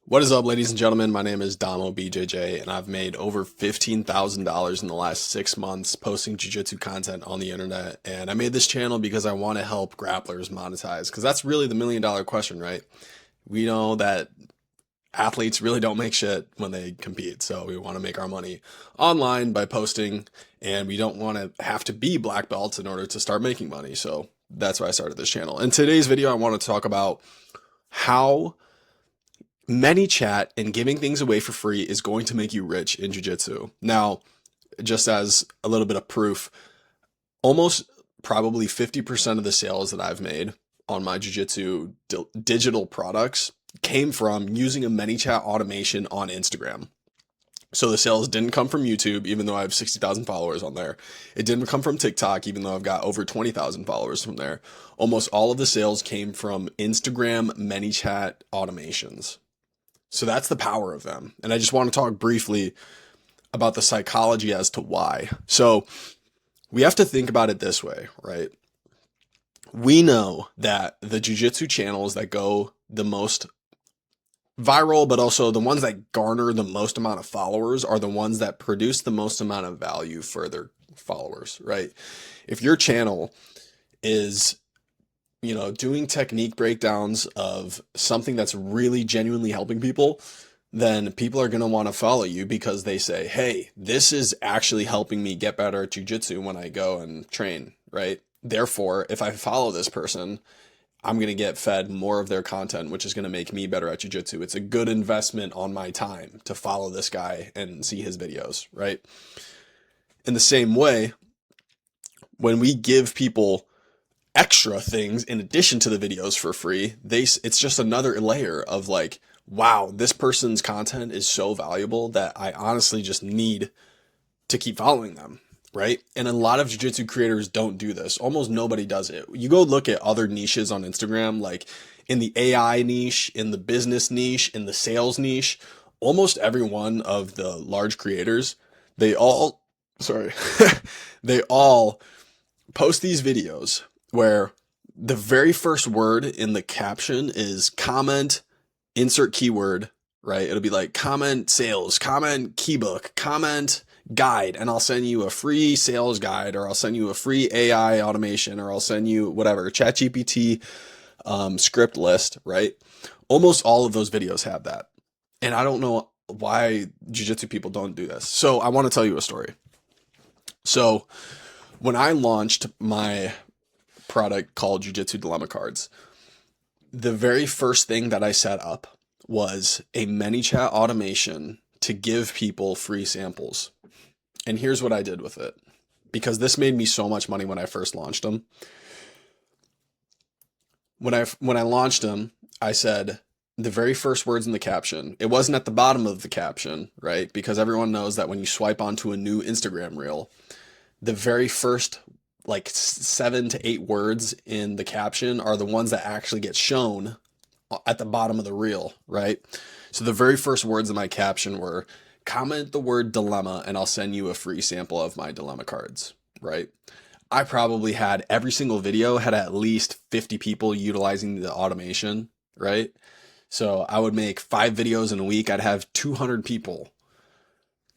What is up, ladies and gentlemen? My name is Damo BJJ, and I've made over $15,000 in the last 6 months posting jiu-jitsu content on the internet. And I made this channel because I want to help grapplers monetize, because that's really the million-dollar question, right? We know that athletes really don't make shit when they compete, so we want to make our money online by posting, and we don't want to have to be black belts in order to start making money. So that's why I started this channel. In today's video, I want to talk about how ManyChat and giving things away for free is going to make you rich in jiu-jitsu. Now, just as a little bit of proof, almost probably 50% of the sales that I've made on my jiu-jitsu digital products came from using a ManyChat automation on Instagram. So the sales didn't come from YouTube, even though I have 60,000 followers on there. It didn't come from TikTok, even though I've got over 20,000 followers from there. Almost all of the sales came from Instagram ManyChat automations. So that's the power of them. And I just want to talk briefly about the psychology as to why. So we have to think about it this way, right? We know that the jiu-jitsu channels that go the most viral, but also the ones that garner the most amount of followers are the ones that produce the most amount of value for their followers, right? If your channel is doing technique breakdowns of something that's really genuinely helping people, then people are going to want to follow you because they say, hey, this is actually helping me get better at jiu-jitsu when I go and train, right? Therefore, if I follow this person, I'm going to get fed more of their content, which is going to make me better at jiu-jitsu. It's a good investment on my time to follow this guy and see his videos, right? In the same way, when we give people extra things in addition to the videos for free, it's just another layer of like, wow, this person's content is so valuable that I honestly just need to keep following them, right? And a lot of jiu-jitsu creators don't do this. Almost nobody does it. You go look at other niches on Instagram, like in the AI niche, in the business niche, in the sales niche, almost every one of the large creators, they all, sorry, they all post these videos where the very first word in the caption is comment, insert keyword, right? It'll be like comment sales, comment keybook, comment guide, and I'll send you a free sales guide, or I'll send you a free AI automation, or I'll send you whatever, ChatGPT script list, right? Almost all of those videos have that. And I don't know why jiu-jitsu people don't do this. So I want to tell you a story. So when I launched my product called Jiu-Jitsu Dilemma Cards, the very first thing that I set up was a ManyChat automation to give people free samples. And here's what I did with it, because this made me so much money when I first launched them. When I launched them, I said the very first words in the caption, it wasn't at the bottom of the caption, right? Because everyone knows that when you swipe onto a new Instagram reel, the very first like 7 to 8 words in the caption are the ones that actually get shown at the bottom of the reel, right? So the very first words in my caption were, comment the word dilemma and I'll send you a free sample of my dilemma cards, right? I probably had every single video had at least 50 people utilizing the automation, right? So I would make 5 videos in a week. I'd have 200 people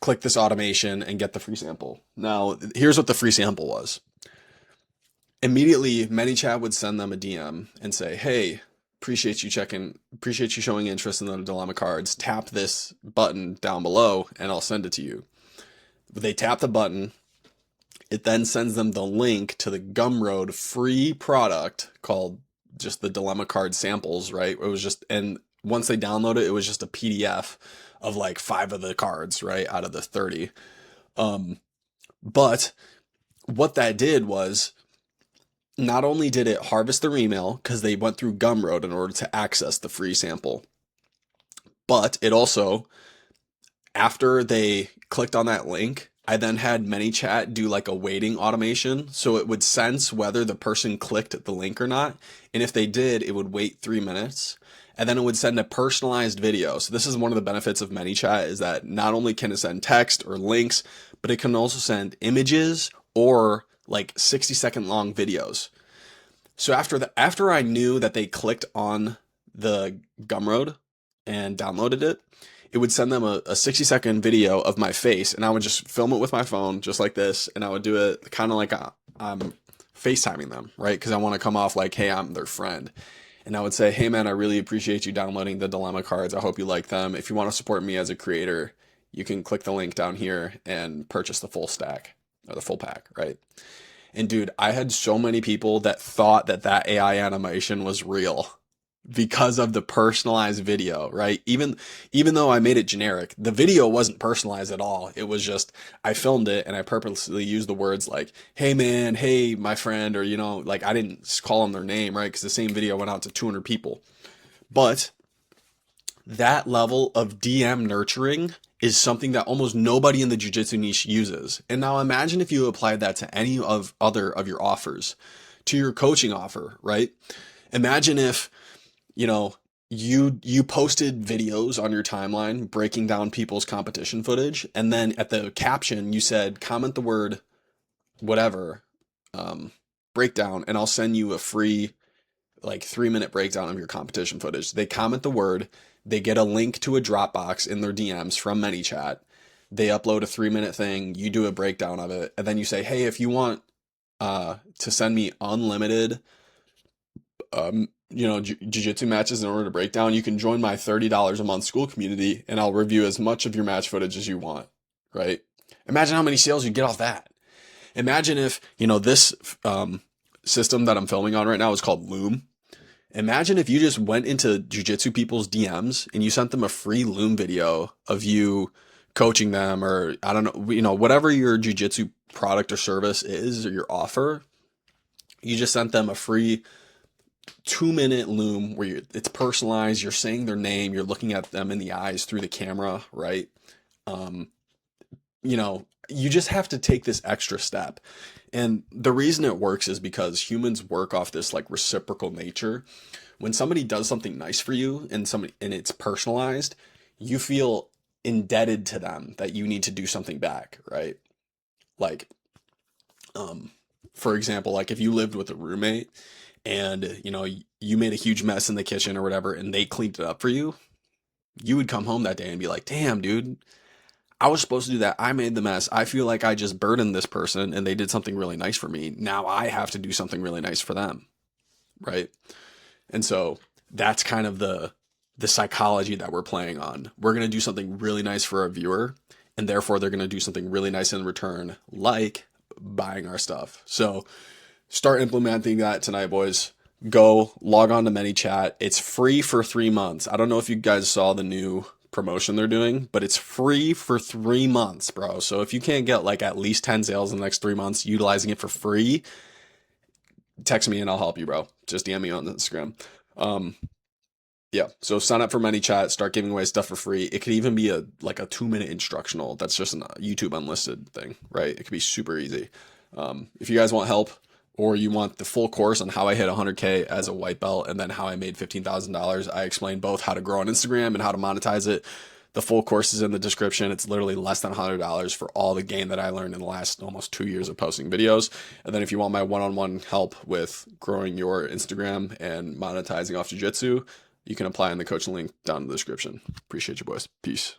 click this automation and get the free sample. Now, here's what the free sample was. Immediately, ManyChat would send them a DM and say, hey, appreciate you showing interest in the dilemma cards. Tap this button down below and I'll send it to you. They tap the button. It then sends them the link to the Gumroad free product called just the dilemma card samples, right? It was just, and once they download it, it was just a PDF of like 5 of the cards, right, out of the 30. But what that did was, not only did it harvest their email because they went through Gumroad in order to access the free sample, but it also, after they clicked on that link, I then had ManyChat do like a weighting automation. So it would sense whether the person clicked the link or not. And if they did, it would wait 3 minutes. And then it would send a personalized video. So this is one of the benefits of ManyChat, is that not only can it send text or links, but it can also send images or like 60-second long videos. So after I knew that they clicked on the Gumroad and downloaded it, it would send them a 60-second video of my face, and I would just film it with my phone just like this, and I would do it kind of like I'm FaceTiming them, right? Because I want to come off like, hey, I'm their friend. And I would say, hey man, I really appreciate you downloading the dilemma cards. I hope you like them. If you want to support me as a creator, you can click the link down here and purchase the full stack or the full pack, right? And dude, I had so many people that thought that that AI animation was real because of the personalized video, right? Even though I made it generic, the video wasn't personalized at all. It was just I filmed it and I purposely used the words like, "Hey man, hey my friend," or like I didn't call them their name, right? Because the same video went out to 200 people. But that level of DM nurturing is something that almost nobody in the jiu-jitsu niche uses. And now imagine if you applied that to any of other of your offers, to your coaching offer, right? Imagine if you posted videos on your timeline breaking down people's competition footage, and then at the caption you said comment the word whatever breakdown, and I'll send you a free like 3-minute breakdown of your competition footage. They comment the word, they get a link to a Dropbox in their DMs from ManyChat, they upload a 3-minute thing, you do a breakdown of it, and then you say, hey, if you want to send me unlimited jiu-jitsu matches in order to break down, you can join my $30 a month school community and I'll review as much of your match footage as you want, right? Imagine how many sales you get off that. Imagine if, this system that I'm filming on right now is called Loom. Imagine if you just went into jiu-jitsu people's DMs and you sent them a free Loom video of you coaching them, or I don't know, whatever your jiu-jitsu product or service is or your offer, you just sent them a free 2-minute Loom where it's personalized, you're saying their name, you're looking at them in the eyes through the camera, right? You just have to take this extra step. And the reason it works is because humans work off this like reciprocal nature. When somebody does something nice for you and it's personalized, you feel indebted to them that you need to do something back, right? Like, for example, like if you lived with a roommate and you made a huge mess in the kitchen or whatever and they cleaned it up for you, you would come home that day and be like, damn dude, I was supposed to do that, I made the mess, I feel like I just burdened this person and they did something really nice for me, now I have to do something really nice for them, right? And so that's kind of the psychology that we're playing on. We're going to do something really nice for our viewer, and therefore they're going to do something really nice in return, like buying our stuff. So start implementing that tonight, boys. Go log on to ManyChat. It's free for 3 months. I don't know if you guys saw the new promotion they're doing, but it's free for 3 months, bro. So if you can't get like at least 10 sales in the next 3 months utilizing it for free, text me and I'll help you, bro. Just DM me on Instagram. Yeah, so sign up for ManyChat, start giving away stuff for free. It could even be a 2-minute instructional. That's just a YouTube unlisted thing, right? It could be super easy. If you guys want help, or you want the full course on how I hit 100K as a white belt and then how I made $15,000, I explain both how to grow on Instagram and how to monetize it. The full course is in the description. It's literally less than $100 for all the game that I learned in the last almost 2 years of posting videos. And then if you want my one-on-one help with growing your Instagram and monetizing off jiu-jitsu, you can apply in the coaching link down in the description. Appreciate you, boys. Peace.